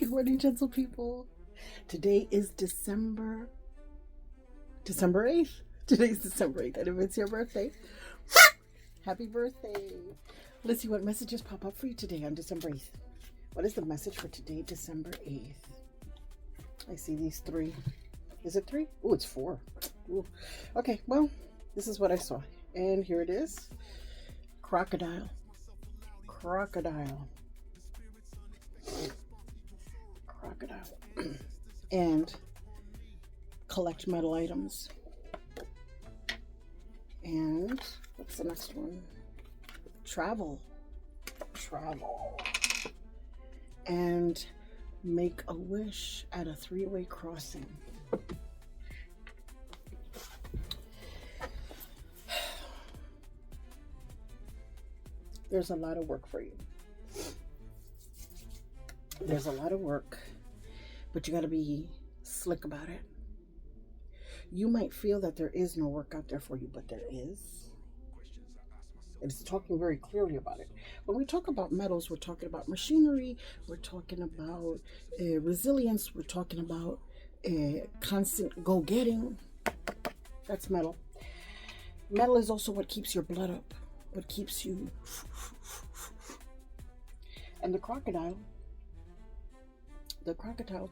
Good morning, gentle people. Today is December 8th. Today's December 8th. And if it's your birthday, happy birthday. Let's see what messages pop up for you today on December 8th. What is the message for today, December 8th? I see these three. Is it three? Oh, it's four. Ooh. Okay, well, this is what I saw. And here it is. Crocodile. And collect metal items. And what's the next one? Travel. And make a wish at a 3-way crossing. There's a lot of work for you. There's a lot of work, but you got to be slick about it. You might feel that there is no work out there for you, but there is. It's talking very clearly about it. When we talk about metals, we're talking about machinery, we're talking about resilience, we're talking about constant go-getting. That's metal. Metal is also what keeps your blood up, what keeps you. And the crocodile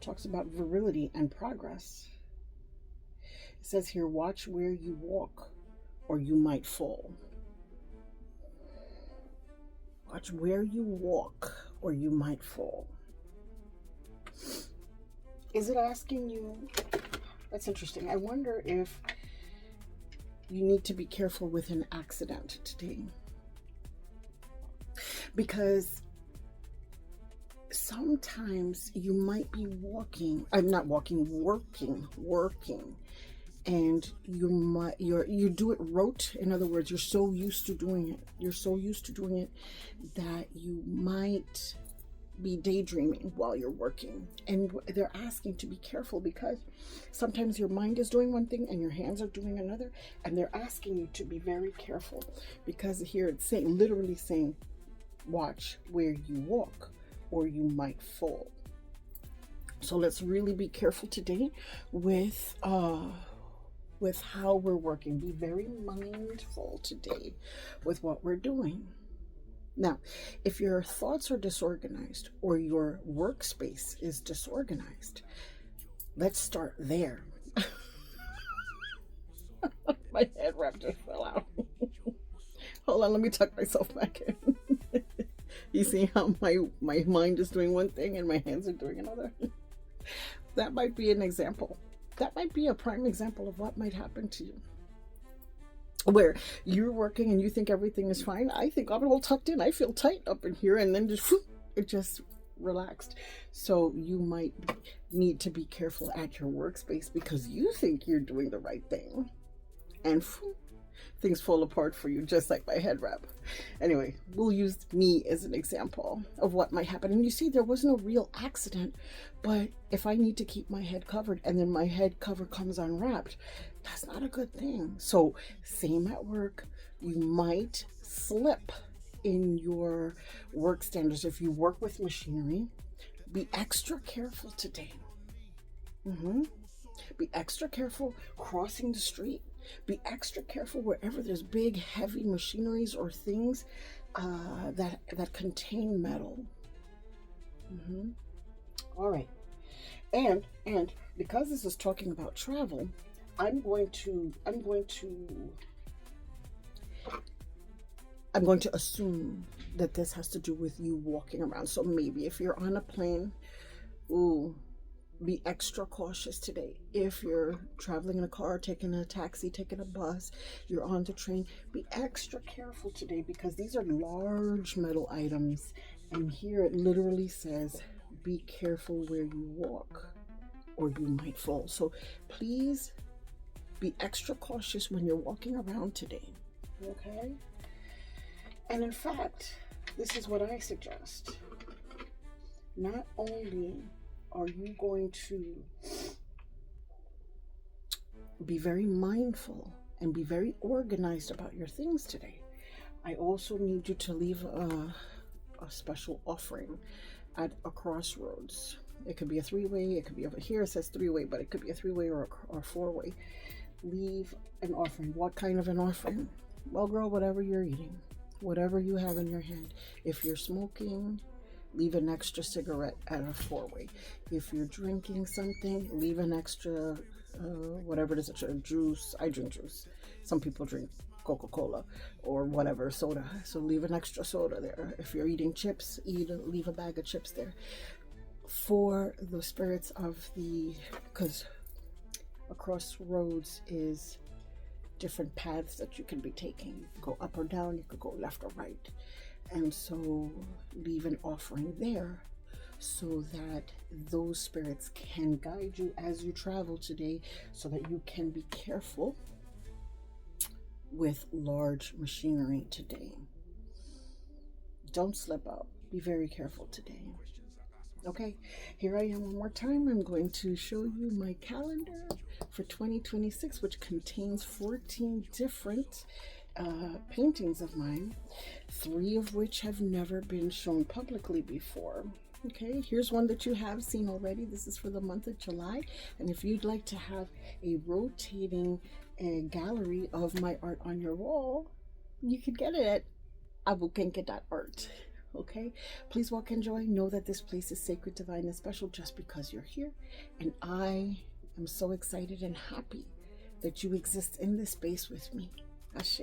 talks about virility and progress. It says here, watch where you walk or you might fall. Watch where you walk or you might fall. Is it asking you? That's interesting. I wonder if you need to be careful with an accident today. Because sometimes you might be working, and you do it rote. In other words, you're so used to doing it that you might be daydreaming while you're working. And they're asking to be careful because sometimes your mind is doing one thing and your hands are doing another, and they're asking you to be very careful because here it's literally saying watch where you walk or you might fall. So let's really be careful today with how we're working. Be very mindful today with what we're doing. Now, if your thoughts are disorganized or your workspace is disorganized, let's start there. My head wrap just fell out. Hold on, let me tuck myself back in. You see how my mind is doing one thing and my hands are doing another? That might be an example. That might be a prime example of what might happen to you. Where you're working and you think everything is fine. I think I'm all tucked in. I feel tight up in here, and then it just relaxed. So you might need to be careful at your workspace because you think you're doing the right thing. And things fall apart for you, just like my head wrap. Anyway, we'll use me as an example of what might happen. And you see, there was no real accident, but if I need to keep my head covered and then my head cover comes unwrapped, that's not a good thing. So same at work, you might slip in your work standards. If you work with machinery, be extra careful today. Be extra careful crossing the street. Be extra careful wherever there's big, heavy machineries or things that contain metal. All right, and because this is talking about travel, I'm going to assume that this has to do with you walking around. So maybe if you're on a plane, be extra cautious today. If you're traveling in a car, taking a taxi, taking a bus, you're on the train, be extra careful today because these are large metal items. And here it literally says, be careful where you walk or you might fall. So please be extra cautious when you're walking around today. Okay? And in fact, this is what I suggest. Not only are you going to be very mindful and be very organized about your things today, I also need you to leave a special offering at a crossroads. It could be a three-way. It could be over here. It says three-way, but it could be a three-way or four-way. Leave an offering. What kind of an offering? Well, girl, whatever you're eating, whatever you have in your hand. If you're smoking, leave an extra cigarette at a four-way. If you're drinking something, leave an extra, whatever it is, juice. I drink juice. Some people drink Coca-Cola or whatever, soda. So leave an extra soda there. If you're eating chips, leave a bag of chips there. For the spirits of because a crossroads is different paths that you can be taking. You can go up or down, you could go left or right. And so leave an offering there so that those spirits can guide you as you travel today, so that you can be careful with large machinery today. Don't slip up. Be very careful today. Okay, here I am one more time. I'm going to show you my calendar for 2026, which contains 14 different paintings of mine, 3 of which have never been shown publicly before. Okay, here's one that you have seen already. This is for the month of July. And if you'd like to have a rotating gallery of my art on your wall, you could get it at abukenke.art. Okay, please walk in joy. Know that this place is sacred, divine, and special just because you're here. And I am so excited and happy that you exist in this space with me. Ashe.